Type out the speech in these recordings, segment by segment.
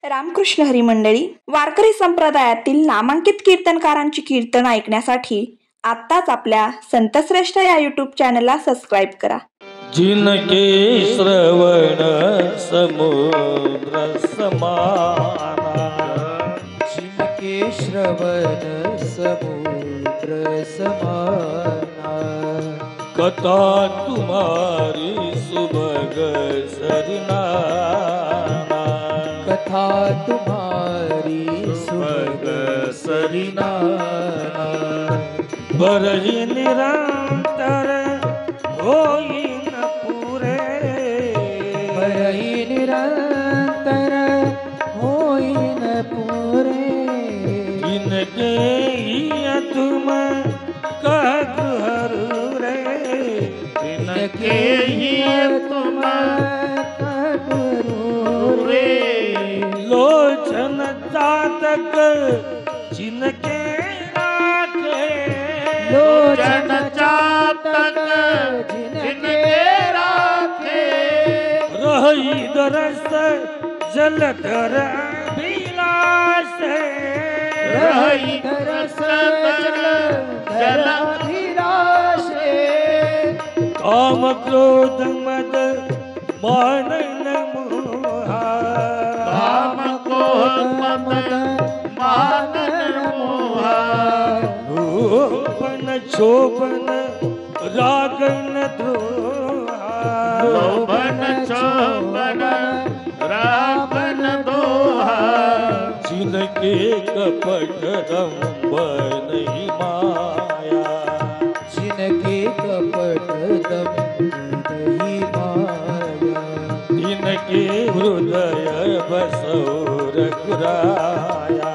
रामकृष्ण हरी मंडळी, वारकरी संप्रदायातील नामांकित कीर्तनकारांची कीर्तन ऐकण्यासाठी आत्ताच आपल्या संतश्रेष्ठ या यूट्यूब चॅनलला सबस्क्राईब करा. जिनके श्रवण समुद्र समाना, जिनके श्रवण समुद्र समाना, कथा तुम्हारी सुभग सरना, कथा तुम्हारी सुभग सरिना, बरही निरंतर होईन पुरे, बरही निरंतर होईन पुरे, इनके ही तुम कहर रे, इनके ही तुम कहर रे, लोचन चातक जिनके राखे, लोचन चातक जिनके राखे, रही दरस जलधर अभिलाष, रही दरस जल अभिलाष, काम क्रोध मद मानन मोहा, काम क्रोध मद मानन मोहा, लोभन क्षोभन रागन द्रोहा, लोभन क्षोभन रागन दोहा, जिनके कपट दंभ नहीं माया, जिनके कपट दंभ नहीं माया, जिनके हृदय बसो रघुराया,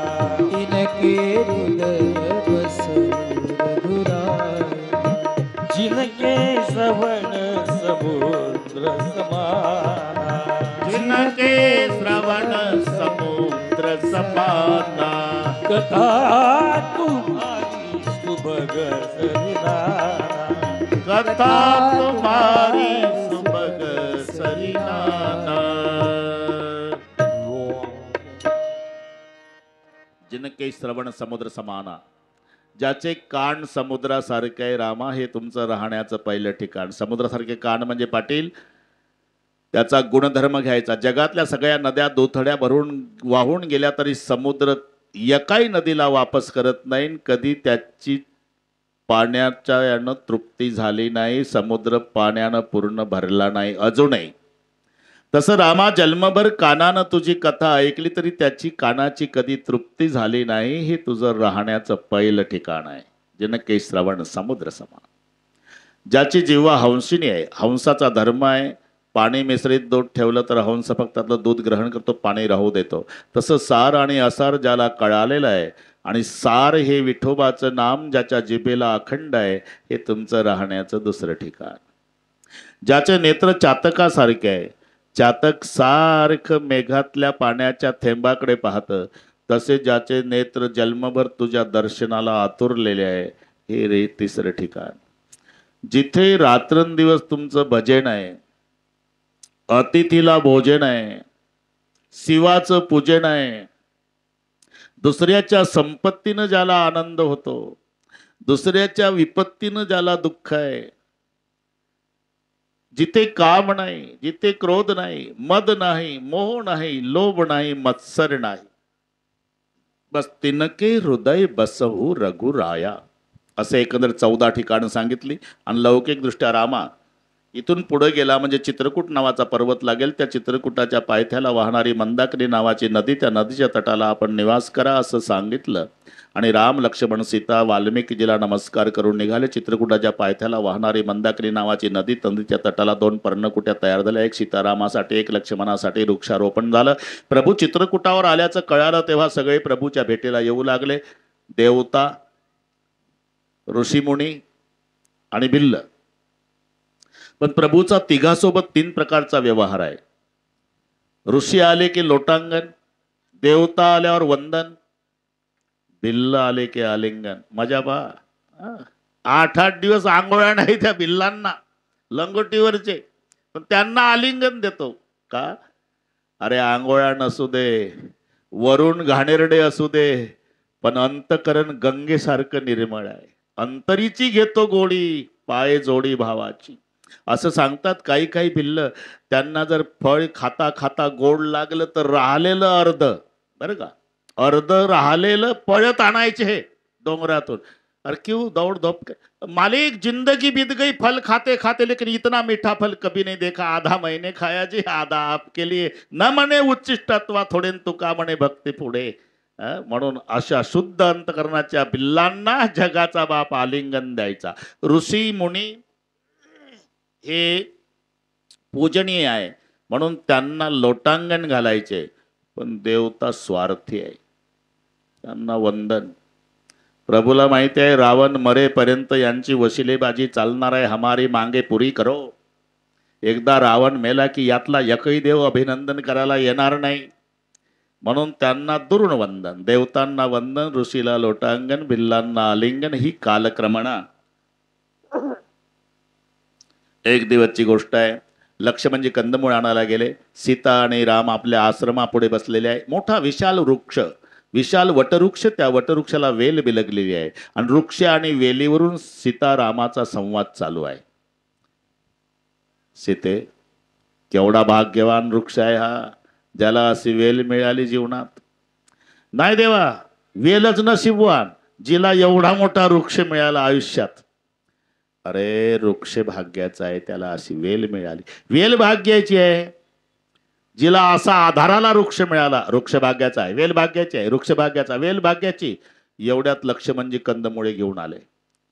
इनके हृदय बसो रघुराया, जिनके श्रवण समुद्र समाना, जिनके श्रवण समुद्र समाना, कथा तुम्हारी सुभग सरिना, कथा तुम्हारी सुभग सरिनाना, जिनके श्रवण समुद्र समाना, ज्याचे कान समुद्रासारखे आहे रामा, हे तुमचं राहण्याचं पहिलं ठिकाण. समुद्रासारखे कान म्हणजे पाटील त्याचा गुणधर्म घ्यायचा. जगातल्या सगळ्या नद्या दुथड्या भरून वाहून गेल्या तरी समुद्र एकाही नदीला वापस करत नाही. कधी त्याची पाण्याच्या यानं तृप्ती झाली नाही, समुद्र पाण्यानं पूर्ण भरला नाही अजूनही. तसं रामा, जन्मभर कानानं तुझी कथा ऐकली तरी त्याची कानाची कधी तृप्ती झाली नाही. हे तुझं राहण्याचं पहिलं ठिकाण आहे. जिनके श्रवण समुद्र समान, ज्याची जिव्हा हंसिनी आहे. हंसाचा धर्म आहे पाणी मिश्रित दूध ठेवलं तर हंस फक्त त्यातलं दूध ग्रहण करतो, पाणी राहू देतो. तसं सार आणि असार ज्याला कळालेलं आहे आणि सार हे विठोबाचं नाम ज्याच्या जिभेला अखंड आहे, हे तुमचं राहण्याचं दुसरं ठिकाण. ज्याचे नेत्र चातकासारखे आहे. चातक सारखं मेघातल्या पाण्याच्या थेंबाकडे पाहतं, तसे ज्याचे नेत्र जन्मभर तुझ्या दर्शनाला आतुरलेले आहे, हे रे तिसरं ठिकाण. जिथे रात्रंदिवस तुमचं भजन आहे, अतिथीला भोजन आहे, शिवाचं पूजन आहे, दुसऱ्याच्या संपत्तीनं ज्याला आनंद होतो, दुसऱ्याच्या विपत्तीनं ज्याला दुःख आहे, जिथे काम नाही, जिथे क्रोध नाही, मद नाही, मोह नाही, लोभ नाही, मत्सर नाही, बस तिनके हृदय बसहु रघुराया. असे एकंदर 14 ठिकाणं सांगितली. आणि लौकिकदृष्ट्या रामा, इथून पुढे गेला म्हणजे चित्रकूट नावाचा पर्वत लागेल. त्या चित्रकूटाच्या पायथ्याला वाहणारी मंदाकिनी नावाची नदी, त्या नदीच्या तटाला आपण निवास करा असं सांगितलं. आणि राम, लक्ष्मण, सीता, वाल्मिकीजीला नमस्कार करून निघाले. चित्रकूटाच्या पायथ्याला वाहणारी मंदाकिनी नावाची नदी, नदीच्या तटाला 2 पर्णकुट्या तयार झाल्या. एक सीतारामासाठी, एक लक्ष्मणासाठी वृक्षारोपण झालं. प्रभू चित्रकूटावर आल्याचं कळालं तेव्हा सगळे प्रभूच्या भेटीला येऊ लागले. देवता, ऋषीमुनी आणि भिल्ल. पण प्रभूचा तिघासोबत 3 प्रकारचा व्यवहार आहे. ऋषी आले की लोटांगण, देवता आल्यावर वंदन, भिल्ल आले की आलिंगन. मजा बा. 8-8 दिवस आंघोळ्या नाही त्या भिल्लांना, लंगोटीवरचे, पण त्यांना आलिंगन देतो का? अरे आंघोळ्या नसू दे, वरून घाणेरडे असू दे, पण अंतकरण गंगेसारखं निर्मळ आहे. अंतरीची घेतो गोडी, पाय जोडी भावाची. असं सांगतात काही काही भिल्ल, त्यांना जर फळ खाता खाता गोड लागलं तर राहिलेलं अर्ध, बरं का, अर्ध राहिलेलं पळत आणायचे हे डोंगरातून. अरे क्यों दौड़ धोप मालिक, जिंदगी बीत गई फल खाते खाते, लेकिन इतना मीठा फल कभी नहीं देखा. आधा मैंने खाया जी, आधा आपके लिए. न म्हणे उच्चिष्टत्वा थोडे, तुका म्हणे भक्ती पुढे. म्हणून अशा शुद्ध अंतकरणाच्या बिल्लांना जगाचा बाप आलिंगन द्यायचा. ऋषी मुनी हे पूजनीय आहे म्हणून त्यांना लोटांगण घालायचे, पण देवता स्वार्थी आहे, त्यांना वंदन. प्रभूला माहिती आहे रावण मरेपर्यंत यांची वशिलेबाजी चालणार आहे. हमारी मांगे पुरी करो. एकदा रावण मेला की यातला एकही देव अभिनंदन करायला येणार नाही, म्हणून त्यांना दुर्ण वंदन. देवतांना वंदन, ऋषीला लोटांगण, बिल्लांना आलिंगन. ही कालक्रमणा. एक दिवसची गोष्ट आहे. लक्ष्मणजी कंदमूळ आणायला गेले. सीता आणि राम आपल्या आश्रमापुढे बसलेले आहे. मोठा विशाल वृक्ष, विशाल वटवृक्ष, त्या वटवृक्षाला वेल बिलगलेली आहे आणि वृक्ष आणि वेलीवरून सीतारामाचा संवाद चालू आहे. सीते, केवढा भाग्यवान वृक्ष आहे हा, ज्याला अशी वेल मिळाली जीवनात. नाही देवा, वेलच नशीबवान जिला एवढा मोठा वृक्ष मिळाला आयुष्यात. अरे वृक्ष भाग्याचा आहे, त्याला अशी वेल मिळाली. वेल भाग्याची आहे जिला असा आधाराला वृक्ष मिळाला. वृक्ष भाग्याचा आहे, वेल भाग्याची आहे. वृक्ष भाग्याचा, वेल भाग्याची. एवढ्यात लक्ष्मणजी कंदमुळे घेऊन आले.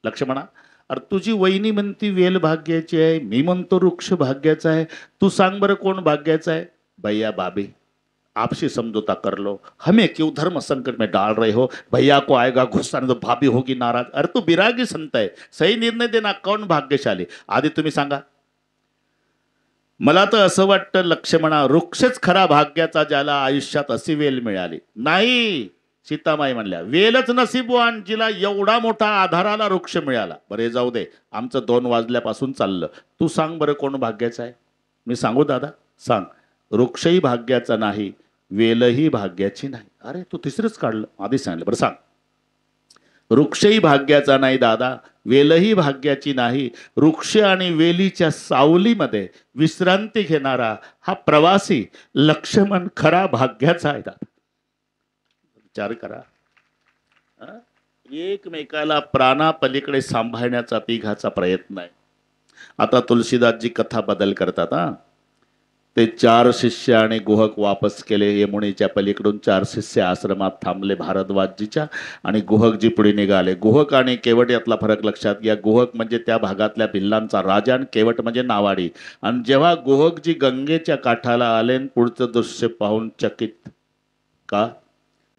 लक्ष्मणा, अरे तुझी वहिनी म्हणती वेल भाग्याची आहे, मी म्हणतो वृक्ष भाग्याचा आहे, तू सांग बरं कोण भाग्याचा आहे. भैया भाभी, आपसी समझौता कर लो, हमें क्यों धर्म संकट में डाल रहे हो. भैया को आएगा गुस्सा, तो भाभी होगी नाराज. अरे तू बिरागी संत आहे, सही निर्णय देना, कौन भाग्यशाली. आधी तुम्ही सांगा. मला तर असं वाटतं लक्ष्मणा, वृक्षच खरा भाग्याचा ज्याला आयुष्यात अशी वेल मिळाली. नाही, सीतामाई म्हणल्या, वेलच नशीबवान जिला एवढा मोठा आधाराला वृक्ष मिळाला. बरे जाऊ दे, आमचं 2 वाजल्यापासून चाललं. तू सांग बरं कोण भाग्याचा आहे. मी सांगू दादा, सांग. वृक्षही भाग्याचा नाही, वेलही भाग्याची नाही. अरे तू तिसरंच काढलं, आधी सांगितलं. बरं सांग. वृक्षही भाग्याचा नाही दादा, वेलही भाग्याची नाही. वृक्ष आणि वेलीच्या सावलीमध्ये विश्रांती घेणारा हा प्रवासी लक्ष्मण खरा भाग्याचा आहे दादा. विचार करा. एकमेकाला प्राणापलीकडे सांभाळण्याचा तिघाचा प्रयत्न आहे. आता तुलसीदासजी कथा बदल करतात. ते 4 शिष्य आणि गुहक वापस केले. यमुनेच्या पलीकडून 4 शिष्य आश्रमात थांबले भारद्वाजजीच्या, आणि गुहकजी पुढे निघाले. गुहक आणि केवट यातला फरक लक्षात घ्या. गुहक म्हणजे त्या भागातल्या भिल्लांचा राजा आणि केवट म्हणजे नावाडी. आणि जेव्हा गुहकजी गंगेच्या काठाला आले, पुढचं दृश्य पाहून चकित. का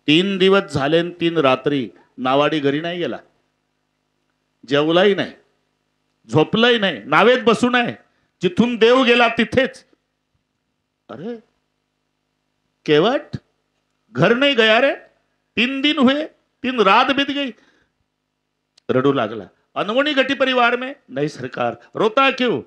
3 दिवस झाले 3 रात्री नावाडी घरी नाही गेला, जेवलाही नाही, झोपलाही नाही, नावेत बसू नये, जिथून देव गेला तिथेच. अरे केवट घर नहीं गया रे, 3 दिन हुए, 3 रात बीत गई. रडू लागला. अनवणी घटी परिवार में. नहीं सरकार. रोता क्यों.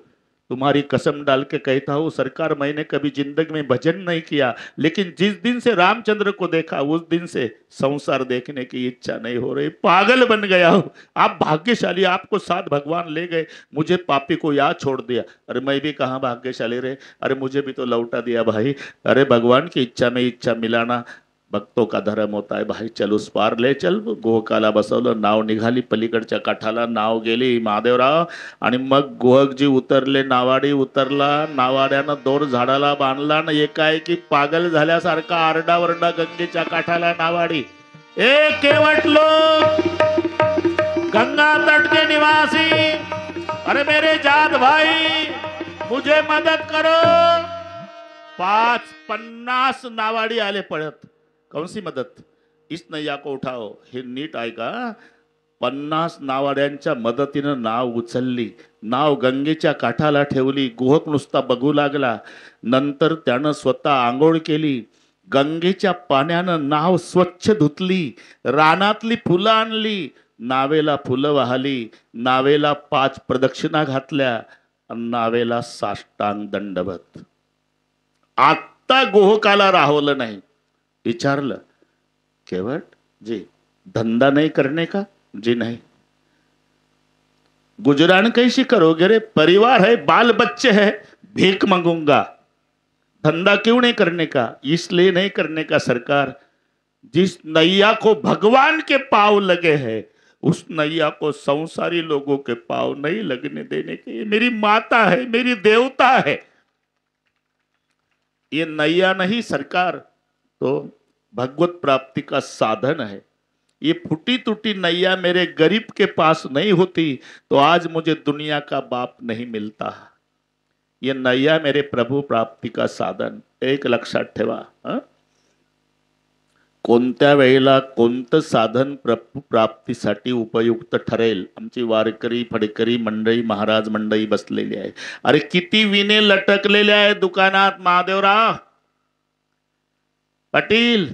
तुम्हारी कसम डाल के कहता हूं सरकार, मैंने कभी जिंदगी में भजन नहीं किया, लेकिन जिस दिन से रामचंद्र को देखा उस दिन से संसार देखने की इच्छा नहीं हो रही. पागल बन गया हूं. आप भाग्यशाली, आपको साथ भगवान ले गए, मुझे पापी को यहाँ छोड़ दिया. अरे मैं भी कहाँ भाग्यशाली रे. अरे मुझे भी तो लौटा दिया भाई. अरे भगवान की इच्छा में इच्छा मिलाना भक्तों का धर्म होता है भाई. चल उस पार ले चल. गोहकाला बसवलं. नाव निघाली पलीकडच्या काठाला. नाव गेली महादेवराव. आणि मग गोहकजी उतरले, नावाडी उतरला. नावाड्यानं दोर झाडाला बांधला आणि एकाएकी पागल झाल्यासारखा आरडावरडा गंगेच्या काठाला नावाडी. ए केवट लोग, गंगा तट के निवासी, अरे मेरे जात भाई, मुझे मदद करो. 50 नावाडी आले पळत. कौन सी मदत. इस नैया को उठाओ. हे नीट ऐका. 50 नावाड्यांच्या मदतीनं नाव उचलली. नाव गंगेच्या काठाला ठेवली. गुहक नुसता बघू लागला. नंतर त्यानं स्वतः आंघोळ केली. गंगेच्या पाण्यानं नाव स्वच्छ धुतली. रानातली फुलं आणली. नावेला फुलं वाहली. नावेला 5 प्रदक्षिणा घातल्या. नावेला साष्टांग दंडवत. आत्ता गोहकाला राहवलं नाही. विचारलं, केवट जी, धंधा नहीं करने का? जी नहीं। गुजरान कैसी करोगे रे? परिवार है, बाल बच्चे है, भीख मांगूंगा। धंधा क्यों नहीं करने का? इसलिए नहीं करने का सरकार, जिस नैया को भगवान के पांव लगे हैं उस नैया को संसारी लोगों के पांव नहीं लगने देने के। ये मेरी माता है, मेरी देवता है, ये नैया नहीं सरकार तो भगवत प्राप्ति का साधन है। ये फूटी टूटी नैया मेरे गरीब के पास नहीं होती तो आज मुझे दुनिया का बाप नहीं मिलता। ये नैया मेरे प्रभु प्राप्ति का साधन। एक लक्षात ठेवा, कोणत्या वेळेला कोणतं साधन प्रभू प्राप्तीसाठी उपयुक्त ठरेल। आमची वारकरी फडकरी मंडळी, महाराज मंडळी बसलेली आहे। अरे किती विणे लटकलेले आहे दुकानात महादेवराव पाटील,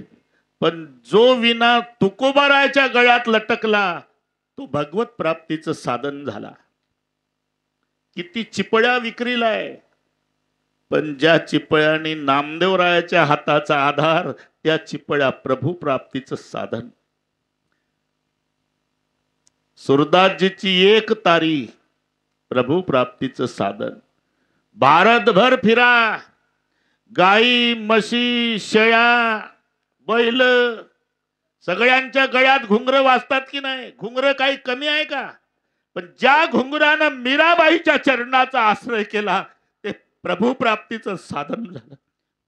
पण जो विना तुकोबाराच्या गळ्यात लटकला तो भगवत प्राप्तीचं साधन झाला। किती चिपळ्या विक्रीला आहे, पण ज्या चिपळ्यांनी नामदेवरायाच्या हाताचा आधार, त्या चिपळ्या प्रभू प्राप्तीचं साधन। सुरदासजीची एक तारी प्रभू प्राप्तीचं साधन। भारतभर फिरा, गाई म्हशी शेळ्या बैल सगळ्यांच्या गळ्यात घुंगर वाजतात की नाही? घुंगर काही कमी आहे का? पण ज्या घुंगरानं मीराबाईच्या चरणाचा आश्रय केला ते प्रभू प्राप्तीचं साधन झालं।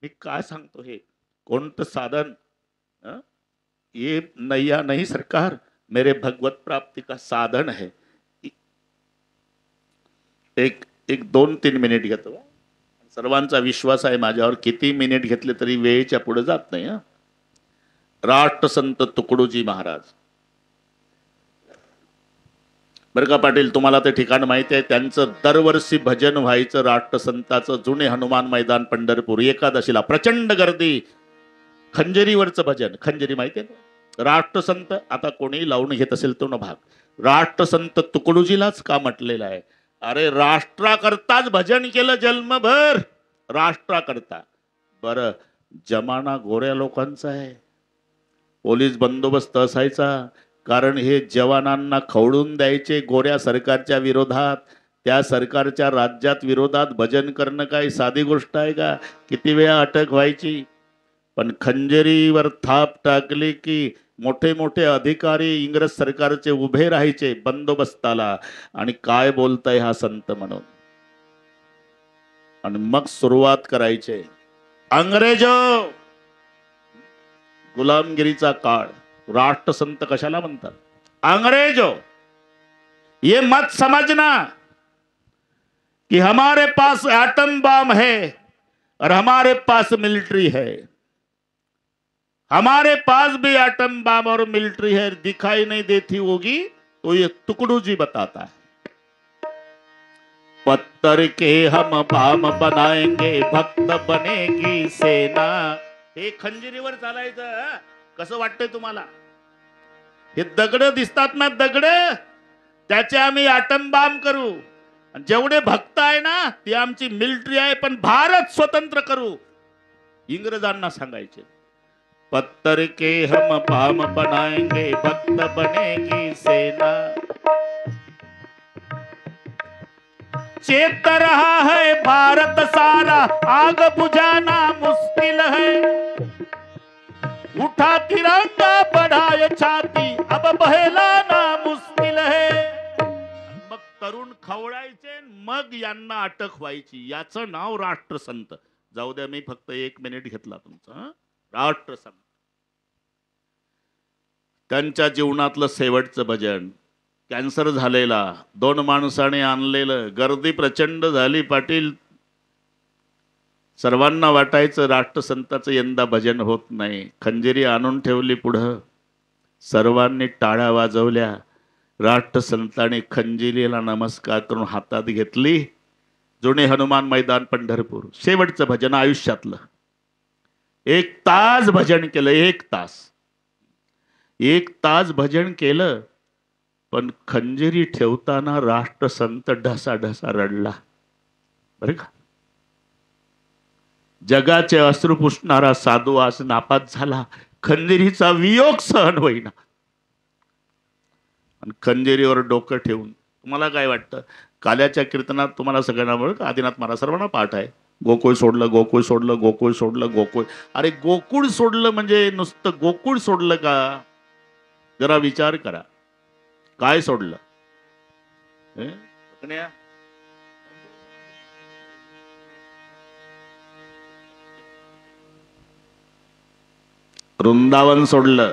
मी काय सांगतो, हे कोणतं साधन? ये नैया नहीं सरकार, मेरे भगवत प्राप्ति का साधन है। एक 2-3 मिनिट घेतो। सर्वांचा विश्वास आहे माझ्यावर, किती मिनिट घेतले तरी वेळेच्या पुढे जात नाही। राष्ट्रसंत तुकडोजी महाराज, बरं का पाटील, तुम्हाला ते ठिकाण माहिती आहे, त्यांचं दरवर्षी भजन व्हायचं राष्ट्रसंताचं। जुने हनुमान मैदान पंढरपूर, एकादशीला प्रचंड गर्दी, खंजरीवरचं भजन। खंजरी माहिती आहे? राष्ट्रसंत, आता कोणी लावून घेत असेल तो न भाग, राष्ट्रसंत तुकडोजीलाच का म्हटलेलं आहे? अरे राष्ट्राकरताच भजन केलं जन्मभर, राष्ट्राकरता। बरं, जमाना गोऱ्या लोकांचा आहे, पोलीस बंदोबस्त असायचा, कारण हे जवानांना खवडून द्यायचे गोऱ्या सरकारच्या विरोधात। त्या सरकारच्या राज्यात विरोधात भजन करणं काय साधी गोष्ट आहे का? किती वेळा अटक व्हायची, पण खंजरीवर थाप टाकली की मोठे मोठे अधिकारी इंग्रज सरकारचे उभे राहायचे बंदोबस्ताला, आणि काय बोलताय हा संत म्हणून, आणि मग सुरुवात करायचे। अंग्रेजो, गुलामगिरीचा काळ, राष्ट्रसंत कशाला म्हणतात? अंग्रेजो, ये मत समझना कि हमारे पास एटम बम है और हमारे पास मिलिट्री है। हमारे पास भी एटम बम और मिलिट्री है, दिखाई नहीं देती होगी तो ये तुकडोजी बताता है। पत्थर के हम बम बनाएंगे, भक्त बनेगी सेना। हे खंजरीवर चालायचं। कसं वाटतंय तुम्हाला? हे दगड दिसतात ना, दगड, त्याचे आम्ही एटम बम करू, जेवढे भक्त आहे ना ती आमची मिलिटरी आहे, पण भारत स्वतंत्र करू, इंग्रजांना सांगायचे। पत्थर के हम बम बनाएंगे, भक्त बनेगी सेना। चेत रहा है भारत सारा, आग बुझाना मुश्किल है। उठा तिरंगा बढ़ाए छाती, अब बहलाना मुश्किल है। मग तरुण खवळायचे, मग यांना अटक व्हायची। याचं नाव राष्ट्रसंत। जाऊ द्या, मी फक्त 1 मिनिट घेतला तुमचा। राष्ट्रसंत त्यांच्या जीवनातलं शेवटचं भजन, कॅन्सर झालेला 2 माणसाने आणलेलं, गर्दी प्रचंड झाली पाटील, सर्वांना वाटायचं राष्ट्रसंताचं यंदा भजन होत नाही। खंजरी आणून ठेवली पुढं, सर्वांनी टाळ्या वाजवल्या, राष्ट्रसंतांनी खंजिरीला नमस्कार करून हातात घेतली। जुने हनुमान मैदान पंढरपूर, शेवटचं भजन आयुष्यातलं। 1 तास भजन केलं, 1 तास भजन केलं, पण खंजरी ठेवताना राष्ट्रसंत ढसाढसा रडला, बरं का? जगाचे अश्रू पुसणारा साधू आज नापास झाला, खंजिरीचा वियोग सहन होईना. आणि खंजिरीवर डोकं ठेवून तुम्हाला काय वाटतं? काल्याच्या कीर्तनात तुम्हाला सगळ्यांना बरं का आदिनाथ महाराज सर्वांना पाठ आहे, गोकुळ सोडलं, गोकुळ सोडलं, गोकुळ सोडलं, गोकुळ. अरे गोकुळ सोडलं म्हणजे नुसतं गोकुळ सोडलं का? जरा विचार करा, काय सोडलं? वृंदावन सोडलं,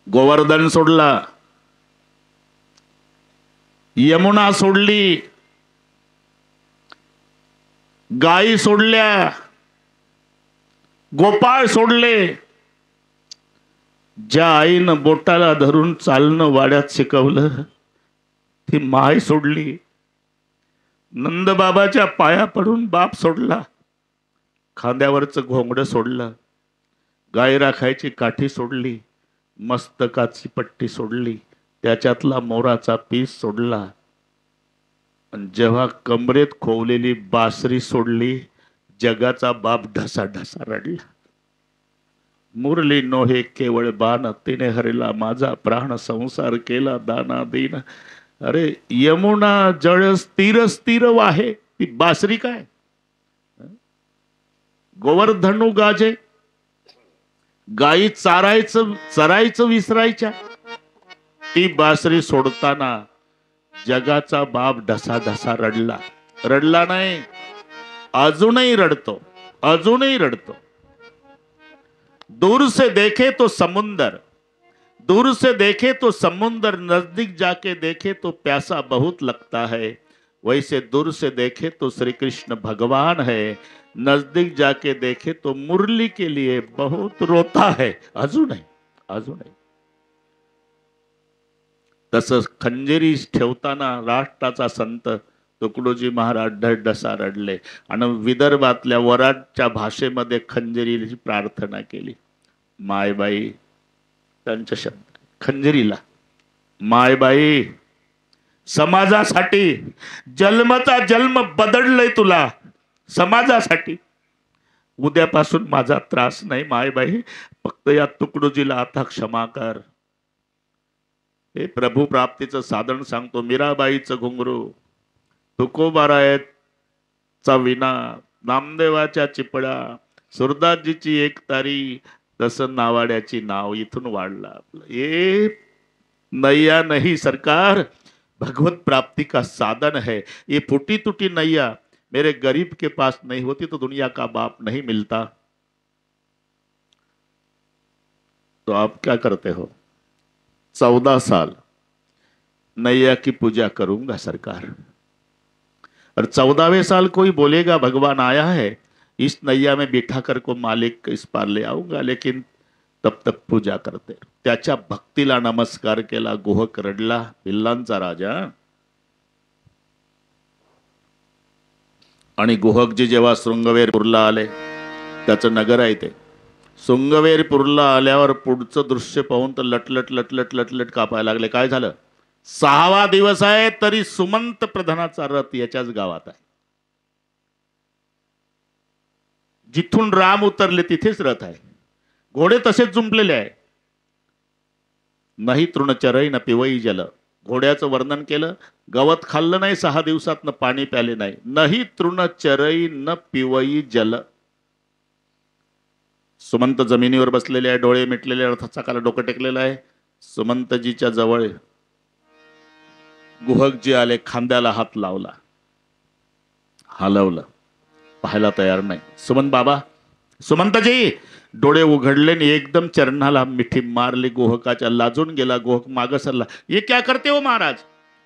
गोवर्धन सोडला, यमुना सोडली, गायी सोडल्या, गोपाळ सोडले. ज्या आईनं बोटाला धरून चालणं वाड्यात शिकवलं ती माय सोडली. नंदबाबाच्या पाया पडून बाप सोडला. खांद्यावरचं घोंगडं सोडलं, गाय राखायची काठी सोडली, मस्तकाची पट्टी सोडली, त्याच्यातला मोराचा पीस सोडला. आणि जेव्हा कमरेत खोवलेली बासरी सोडली, जगाचा बाप ढसा ढसा रडला. मुरली नोहे केवळ बाण, तिने हरला माझा प्राण, संसार केला दाना दीन. अरे यमुना जळ स्थिर स्थिर वाहे, ती बासरी काय? गोवर्धनु गाजे, गायी चरायचं विसरायच्या. ती बासरी सोडताना जगाचा बाप ढसा ढसा रडला. रडला नाही, अजूनही रडतो, अजूनही रडतो. दूर से देखे तो समुंदर, दूर से देखे तो समुंदर, नजदीक जाके देखे तो प्यासा बहुत लगता है. वैसे दूर से देखे तो श्री कृष्ण भगवान है, नजदीक जाके देखे तो मुरली के लिए बहुत रोता है. अजूनही अजूनही. तसंच खंजिरी ठेवताना राष्ट्राचा संत तुकडोजी महाराज ढसा रडले आणि विदर्भातल्या वराडच्या भाषेमध्ये खंजिरीची प्रार्थना केली. मायबाई, त्यांच्या शब्द खंजिरीला, मायबाई समाजासाठी जन्मचा जन्म बदललंय तुला, समाजासाठी. उद्यापासून माझा त्रास नाही मायबाई, फक्त या तुकडोजीला आता क्षमा कर. हे प्रभू प्राप्तीचं साधन सांगतो. मीराबाईचं घुंगरू, तुकोबारायचा विना, नामदेवाच्या चिपळा, सुरदासजीची एक तारी, तसं नावाड्याची नाव इथून वाढला आपलं. ये नैया नहीं सरकार, भगवत प्राप्ति का साधन है. ये फूटी टूटी नैया मेरे गरीब के पास नहीं होती तो दुनिया का बाप नहीं मिलता. तो आप क्या करते हो? 14 साल नैया की पूजा करूंगा सरकार, और 14वें साल कोई बोलेगा भगवान आया है, इस नैया में बिठा कर को मालिक इस पार ले आऊंगा, लेकिन तब तक पूजा करते. त्याच्या भक्तीला नमस्कार केला. गुहक रडला, भिल्लांचा राजा. आणि गुहकजी जेव्हा शृंगवेरपूरला आले, त्याचं नगर आहे ते. शृंगवेरपूरला आल्यावर पुढचं दृश्य पाहून तर लटलट लटलट लटलट कापायला लागले. काय झालं? 6वा दिवस आहे तरी सुमंत प्रधानाचा रथ याच्याच गावात आहे. जिथून राम उतरले तिथेच रथ आहे. घोडे तसेच जुंपलेले आहे. नाही तृणचरई न पिवई जल, घोड्याचं वर्णन केलं. गवत खाल्लं नाही, 6 दिवसात न पाणी प्याले नाही. नाही तृणचरई न पिवई जल. सुमंत जमिनीवर बसलेले आहे, डोळे मिटलेले, रथाचा काला डोकं टेकलेलं आहे. सुमंतजीच्या जवळ गुहकजी आले, खांद्याला हात लावला, हलवलं, पाहायला तयार नाही. सुमंत बाबा, सुमंतजी डोळे उघडले आणि एकदम चरणाला मिठी मारली. गुहकाच्या लाजून गेला. गुहक मागं सरला. ये क्या करते हो महाराज?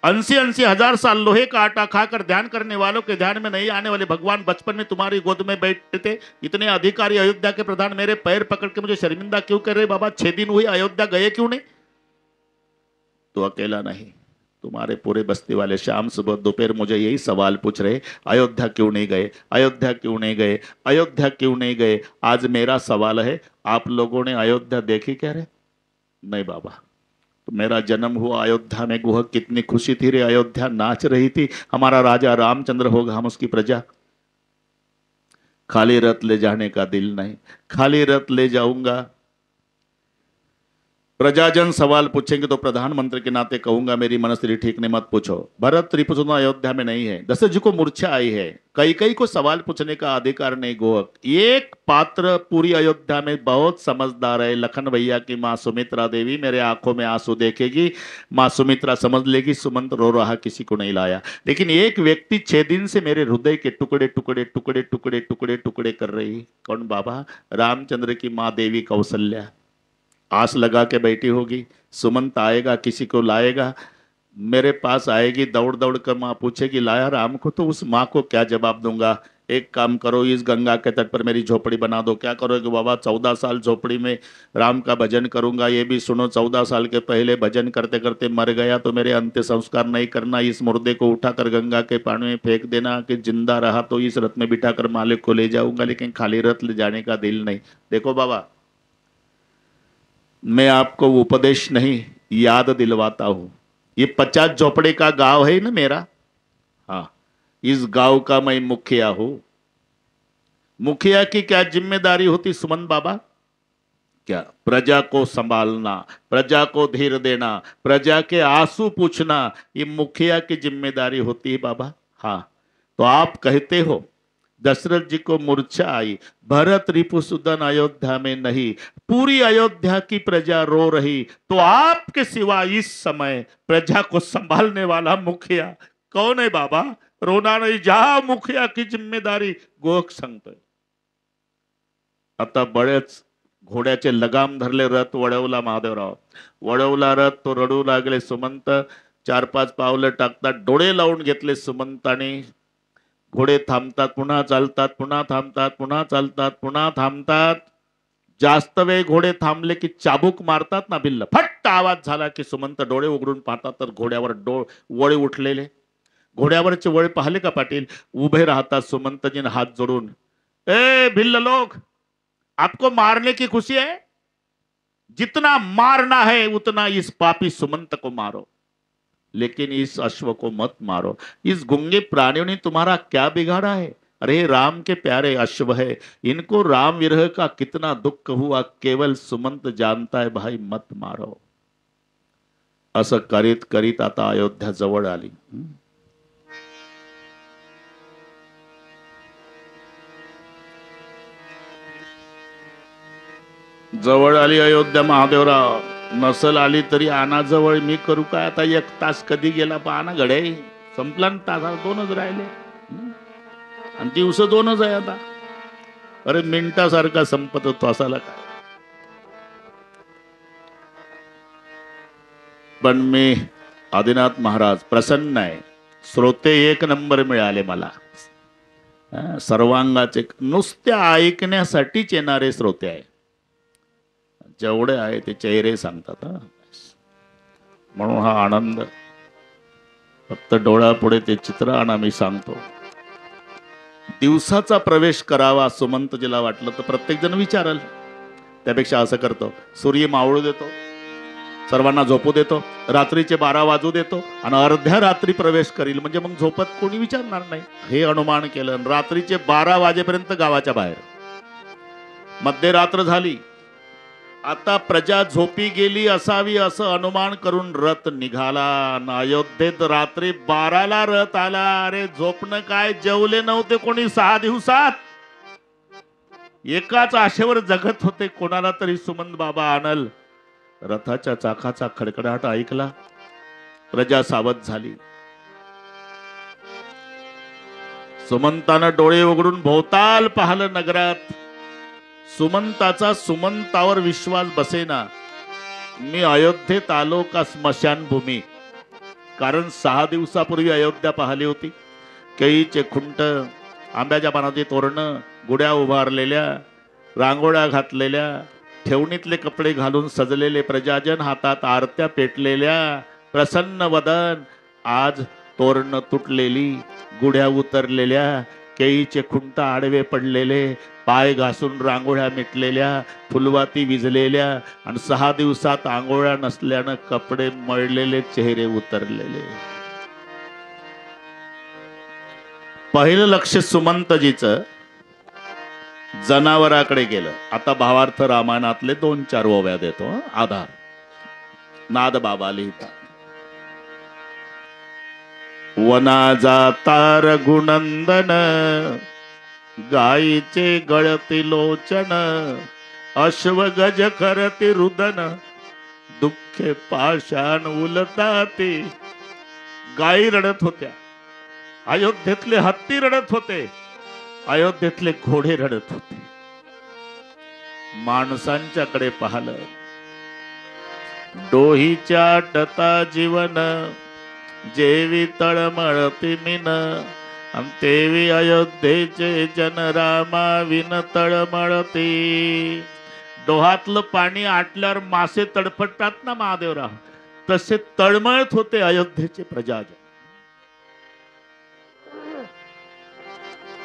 80-80 हजार साल लोहे का आटा खाकर ध्यान करने वालों के ध्यान में नहीं आने वाले भगवान बचपन में तुम्हारी गोद में बैठते थे. इतने अधिकारी अयोध्या के प्रधान मेरे पैर पकड़ के मुझे शर्मिंदा क्यों कर रहे बाबा? 6 दिन हुए, अयोध्या गए क्यों नहीं? तो अकेला नहीं, तुम्हारे पूरे बस्ती वाले शाम सुबह दोपहर मुझे यही सवाल पूछ रहे, अयोध्या क्यों नहीं गए, अयोध्या क्यों नहीं गए, अयोध्या क्यों नहीं गए. आज मेरा सवाल है, आप लोगों ने अयोध्या देखी क्या रे? नहीं बाबा, तो मेरा जन्म हुआ अयोध्या में. गुहक कितनी खुशी थी रे, अयोध्या नाच रही थी. हमारा राजा रामचंद्र होगा, हम उसकी प्रजा. खाली रथ ले जाने का दिल नहीं, खाली रथ ले जाऊंगा। प्रजाजन सवाल पूछेंगे तो प्रधानमंत्री के नाते कहूंगा मेरी मनस्थिति ठीक नहीं, मत पूछो। भरत रिपुसुना अयोध्या में नहीं है, दशरथ जी को मूर्छा आई है, कई को सवाल पूछने का अधिकार नहीं। गोहक एक पात्र पूरी अयोध्या में बहुत समझदार है, लखन भैया की माँ सुमित्रा देवी मेरे आंखों में आंसू देखेगी, माँ सुमित्रा समझ लेगी सुमंत रो रहा किसी को नहीं लाया। लेकिन एक व्यक्ति 6 दिन से मेरे हृदय के टुकड़े टुकड़े टुकड़े टुकड़े टुकड़े टुकड़े कर रही, कौन बाबा? रामचंद्र की माँ देवी कौशल्या आस लगा के बैठी होगी, सुमंत आएगा किसी को लाएगा, मेरे पास आएगी दौड़ दौड़ कर, माँ पूछेगी लाया राम को, तो उस माँ को क्या जवाब दूंगा? एक काम करो, इस गंगा के तट पर मेरी झोपड़ी बना दो। क्या करोगे बाबा? 14 साल झोपड़ी में राम का भजन करूंगा। ये भी सुनो, 14 साल के पहले भजन करते करते मर गया तो मेरे अंत्य संस्कार नहीं करना, इस मुर्दे को उठाकर गंगा के पानी में फेंक देना, कि जिंदा रहा तो इस रथ में बिठाकर मालिक को ले जाऊंगा, लेकिन खाली रथ ले जाने का दिल नहीं। देखो बाबा, मैं आपको उपदेश नहीं याद दिलवाता हूं। ये 50 झोपड़े का गांव है ना मेरा, हाँ, इस गांव का मैं मुखिया हूं। मुखिया की क्या जिम्मेदारी होती सुमन बाबा? क्या? प्रजा को संभालना, प्रजा को धीर देना, प्रजा के आंसू पूछना, ये मुखिया की जिम्मेदारी होती है बाबा। हाँ, तो आप कहते हो दशरथ जी को मूर्छा आई, भरत रिपुसुदन अयोध्या में नहीं, पूरी अयोध्या की प्रजा रो रही, तो आपके सिवा इस समय प्रजा को संभालने वाला मुखिया कौन है बाबा? रोना नाही, जा मुखिया की जिम्मेदारी गोख सांगतोय। आता बळेच घोड्याचे लगाम धरले, रथ वळवला महादेवराव, वळवला रथ, तो रडू लागले सुमंत। 4-5 पावलं टाकतात, डोळे लावून घेतले सुमंताने। घोडे थांबतात, पुन्हा चालतात, पुन्हा थांबतात, पुन्हा चालतात, पुन्हा थांबतात। जास्त वेळ घोडे थांबले की चाबूक मारतात ना भिल्ल, फट्ट आवाज झाला की सुमंत डोळे उघडून पाहतात तर घोड्यावर वळे उठलेले। घोड्यावरचे वळे पाहिले का पाटील? उभे राहतात सुमंतजीने हात जोडून, ए भिल्ल लोग, आपको मारने की खुशी है? जितना मारना है उतना इस पापी सुमंत को मारो, लेकिन इस अश्व को मत मारो। इस गूंगे प्राणियों ने तुम्हारा क्या बिगाड़ा है? अरे राम के प्यारे अश्व है, इनको राम विरह का कितना दुख हुआ केवल सुमंत जानता है, भाई मत मारो। असं करीत करीत आता अयोध्या जवळ आली। जवळ आली अयोध्या महादेवराव, नसल आली तरी आणा जवळ, मी करू काय आता? 1 तास कधी गेला पाहना घडे, संपला ना तासाला 2च राहिले, आणि दिवस 2च आहे आता। अरे मिनिटासारखा संपत तासाला काय? पण मी आदिनाथ महाराज प्रसन्न आहे, श्रोते 1 नंबर मिळाले मला, सर्वांगाचे, नुसत्या ऐकण्यासाठीच येणारे श्रोते आहे, जेवढे आहे ते चेहरे सांगतात। म्हणून हा आनंद, फक्त डोळ्यापुढे ते चित्र आणा, मी सांगतो। दिवसाचा प्रवेश करावा सुमंतजीला वाटलं तर प्रत्येक जण विचारल, त्यापेक्षा असं करतो, सूर्य मावळू देतो, सर्वांना झोपू देतो, रात्रीचे 12 वाजू देतो आणि अर्ध्या रात्री प्रवेश करील, म्हणजे मग झोपत कोणी विचारणार नाही, हे अनुमान केलं। रात्रीचे 12 वाजेपर्यंत गावाच्या बाहेर, मध्यरात्र झाली, आता प्रजा झोपी गेली असावी असं अनुमान करून रथ निघाला। अयोध्येत रात्री 12ला रथ आला। अरे झोपणं काय, जेवले नव्हते कोणी 6 दिवसात, एकाच आशेवर जगत होते, कोणाला तरी सुमंत बाबा आणल। रथाच्या चाकाचा खडखडाट ऐकला, प्रजा सावध झाली। सुमंतानं डोळे उघडून भोवताल पाहिलं नगरात, सुमंताचा सुमंतावर विश्वास बसेना। मी अयोध्येत आलो का स्मशानभूमी? कारण 6 दिवसापूर्वी अयोध्या पाहिली होती, केळीचे खुंट, आंब्याच्या पानाची तोरणं, गुड्या उभारलेल्या, रांगोळ्या घातलेल्या, ठेवणीतले कपडे घालून सजलेले प्रजाजन, हातात आरत्या पेटलेल्या, प्रसन्न वदन। आज तोरणं तुटलेली, गुड्या उतरलेल्या, केळीचे खुंट आडवे पडलेले, पाय घासून रांगोळ्या मिटलेल्या, फुलवाती विझलेल्या, आणि 6 दिवसात आंघोळ्या नसल्यानं कपडे मळलेले, चेहरे उतरलेले। पहिलं लक्ष सुमंतजीचं, जनावराकडे गेलं. आता भावार्थ रामायणातले 2-4 ओव्या देतो आधार. नाद बाबा लिहितात. वना जाता रघुनंदन गायीचे गळती लोचन अश्व गज करती रुदन दुःखे पाषाण उलताते. गायी रडत होत्या, अयोध्येतले हत्ती रडत होते, अयोध्येतले घोडे रडत होते. माणसांच्याकडे पाहलं. डोहीच्या टता जीवन जेवी तळमळती मिन तेवी अयोध्येचे जन रामा विन तळमळती. डोहातलं पाणी आटल्यावर मासे तडफडतात ना महादेवराव, तसे तळमळत होते अयोध्येचे प्रजाजन.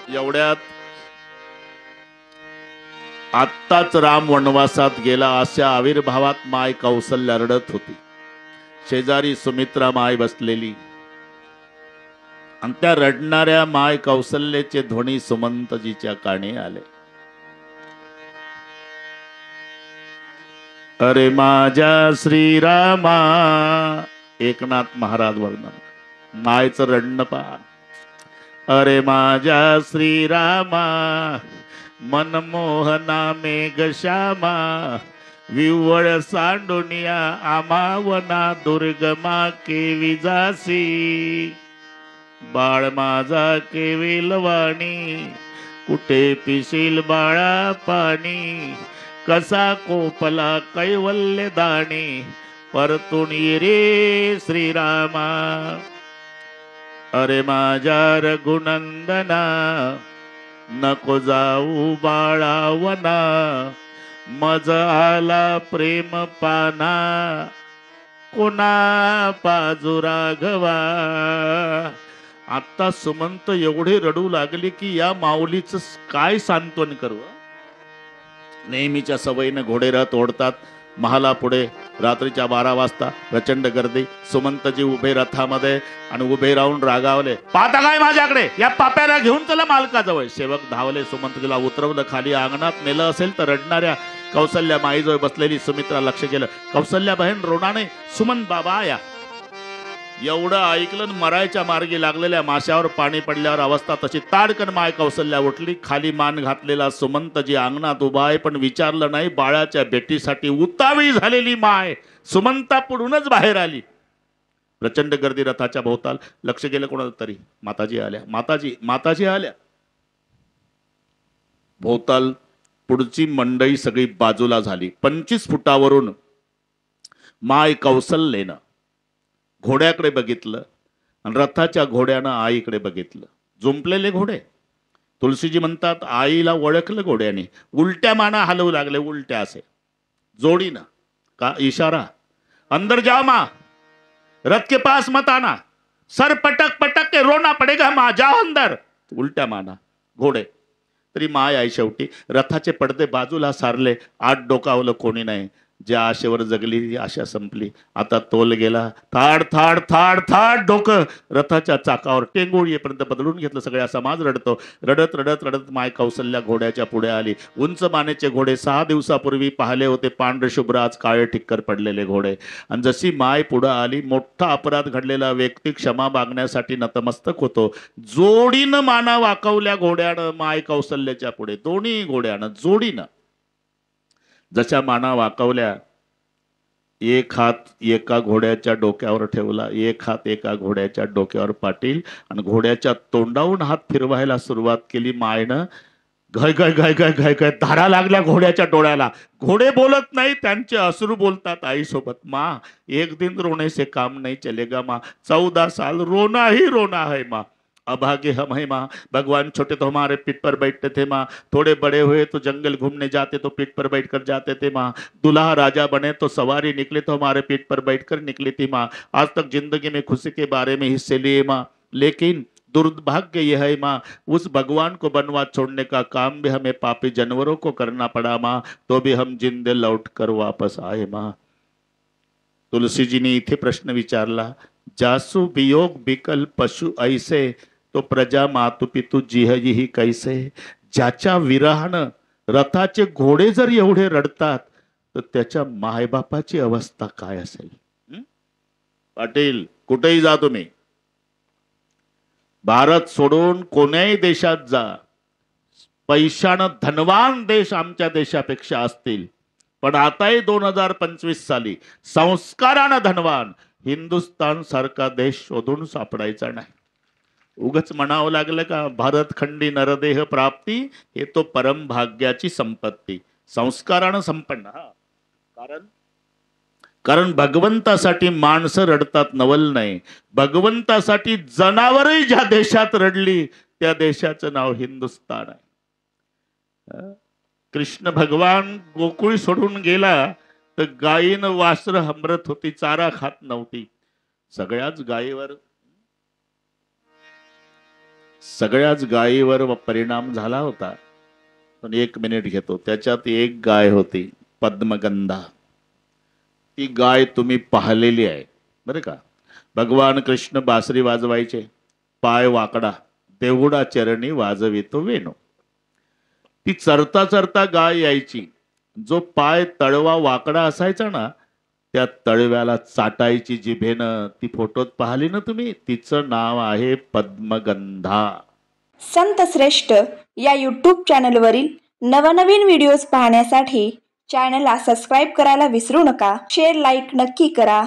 एवढ्यात आत्ताच राम वनवासात गेला अशा आविर्भावात माय कौसल्या रडत होती. शेजारी सुमित्रा माय बसलेली आणि त्या रडणाऱ्या माय कौसल्याचे ध्वनी सुमंतजीच्या कानी आले. अरे माझ्या श्रीरामा. एकनाथ महाराज वर्णन. मायचं रडणं पहा. अरे माझ्या श्रीरामा मनमोहना मेघश्यामा विवळ सांडोनिया आमावना दुर्गमा केवी जासी. बाळ माझा केवी लवाणी कुठे पिशील बाळा पाणी कसा कोपला कैवल्य दाणी परतून ये रे श्रीरामा. अरे माझ्या रघुनंदना नको जाऊ बाळावना मज आला प्रेम पाना कोणा पाजू राघवा. आता सुमंत एवढे रडू लागले की या माऊलीचं काय सांत्वन करू. नेहमीच्या सवयीनं घोडे रथ ओढतात. महाला पुढे रात्रीच्या 12 वाजता प्रचंड गर्दी. सुमंतजी उभे रथामध्ये आणि उभे राहून रागावले. पाहता काय माझ्याकडे, या पाप्याला घेऊन चला मालकाजवळ. सेवक धावले. सुमंतजीला उतरवलं खाली. अंगणात नेलं असेल तर रडणाऱ्या कौसल्या माईजवळ बसलेली सुमित्रा लक्ष गेलं. कौसल्या बहीण रोणाने सुमंत बाबा या. एवढं ऐकलं मरायच्या मार्गी लागलेल्या माशावर पाणी पडल्यावर अवस्था तशी. ताडकन माय कौसल्या उठली. खाली मान घातलेला सुमंतजी अंगणात उभा आहे पण विचारलं नाही. बाळाच्या भेटीसाठी उतावळी झालेली माय सुमंता पुढूनच बाहेर आली. प्रचंड गर्दी रथाच्या भोवताल. लक्ष गेलं कोणाला तरी. माताजी आल्या. माताजी आल्या. भोवताल पुढची मंडई सगळी बाजूला झाली. 25 फुटावरून माय कौसल्यानं घोड्याकडे बघितलं आणि रथाच्या घोड्यानं आईकडे बघितलं. जुंपलेले घोडे. तुलसीजी म्हणतात आईला ओळखलं घोड्याने. उलट्या माना हलवू लागले. उलट्या असे जोडीनं. का इशारा. अंदर जाओ मां, रथ के पास मत आना, सर पटक पटक के रोना पडेगा मां, जाओ अंदर. उलट्या माना घोडे. तरी माय आई शेवटी रथाचे पडदे बाजूला सारले. आत डोकावलं कोणी नाही. ज्या आशेवर जगली ती आशा संपली. आता तोल गेला. थाड थाड थाड थाड डोकं रथाच्या चाकावर टेंगुळ येपर्यंत बदलून घेतलं. सगळ्या समाज रडतो. रडत रडत रडत माय कौसल्या घोड्याच्या पुढे आली. उंच मानेचे घोडे. 6 दिवसापूर्वी पाहिले होते पांढरे शुभ्र, आज काळे ठिक्कर पडलेले घोडे. आणि जशी माय पुढे आली, मोठा अपराध घडलेला व्यक्ती क्षमा मागण्यासाठी नतमस्तक होतो. जोडीनं माना वाकवल्या घोड्यानं माय कौसल्याच्या पुढे. दोन्ही घोड्यानं जोडीनं जशा माना वाकवल्या. एक हात एका घोड्याच्या डोक्यावर ठेवला, एक हात एका घोड्याच्या डोक्यावर पाटील आणि घोड्याच्या तोंडावरून हात फिरवायला सुरुवात केली मायनं. घाय घाय घाय घाय घाय घाय धारा लागल्या घोड्याच्या डोळ्याला. घोडे बोलत नाही, त्यांचे अश्रू बोलतात आईसोबत. माँ, एक दिन रोने से काम नहीं चलेगा माँ, 14 साल रोना ही रोना है माँ. अभागे हम है माँ. भगवान छोटे तो हमारे पीठ पर बैठते थे माँ, थोड़े बड़े हुए तो जंगल घूमने जाते तो पीठ पर बैठकर जाते थे माँ. दूल्हा राजा बने तो सवारी निकले तो हमारे पीठ पर बैठकर निकली थी माँ. आज तक जिंदगी में खुशी के बारे में हिस्से लिए माँ, लेकिन दुर्भाग्य यह है माँ, उस भगवान को बनवा छोड़ने का काम भी हमें पापी जानवरों को करना पड़ा माँ, तो भी हम जिंदे लौट कर वापस आए माँ. तुलसीजीने इथे प्रश्न विचारला. जासु वियोग बिकल पशु ऐसे, तो प्रजा मातु पितु जिह ही कैसे. ज्याच्या विरहानं रथाचे घोडे जर एवढे रडतात तर त्याच्या मायबापाची अवस्था काय असेल? पाटील, कुठेही जा तुम्ही, भारत सोडून कोण्याही देशात जा, पैशानं धनवान देश आमच्या देशापेक्षा असतील, पण आताही 2025 साली संस्कारानं धनवान हिंदुस्थान सारखा देश शोधून सापडायचा नाही. उगच म्हणावं लागलं का भारतखंडी नरदेह प्राप्ती हे तो परम भाग्याची संपत्ती, संस्कारानं संपन्न. कारण भगवंतासाठी माणसं रडतात नवल नाही, भगवंतासाठी जनावरही ज्या देशात रडली त्या देशाचं नाव हिंदुस्थान आहे. कृष्ण भगवान गोकुळ सोडून गेला तर गायीनं वासरं हमरत होती, चारा खात नव्हती. सगळ्याच गायीवर परिणाम झाला होता. पण 1 मिनिट घेतो, त्याच्यात एक गाय होती पद्मगंधा. ती गाय तुम्ही पाहिलेली आहे बरं का. भगवान कृष्ण बासरी वाजवायचे, पाय वाकडा, देवडा चरणी वाजवितो वेणू. ती चरता चरता गाय यायची, जो पाय तळवा वाकडा असायचा ना त्या तळव्याला चाटायची जिभेनं. ती फोटोत पाहिली ना तुम्ही, तिचं नाव आहे पद्मगंधा. संत श्रेष्ठ या यूट्यूब चॅनलवरील नवनवीन व्हिडिओज पाहण्यासाठी चॅनलला सबस्क्राईब करायला विसरू नका. शेअर, लाईक नक्की करा.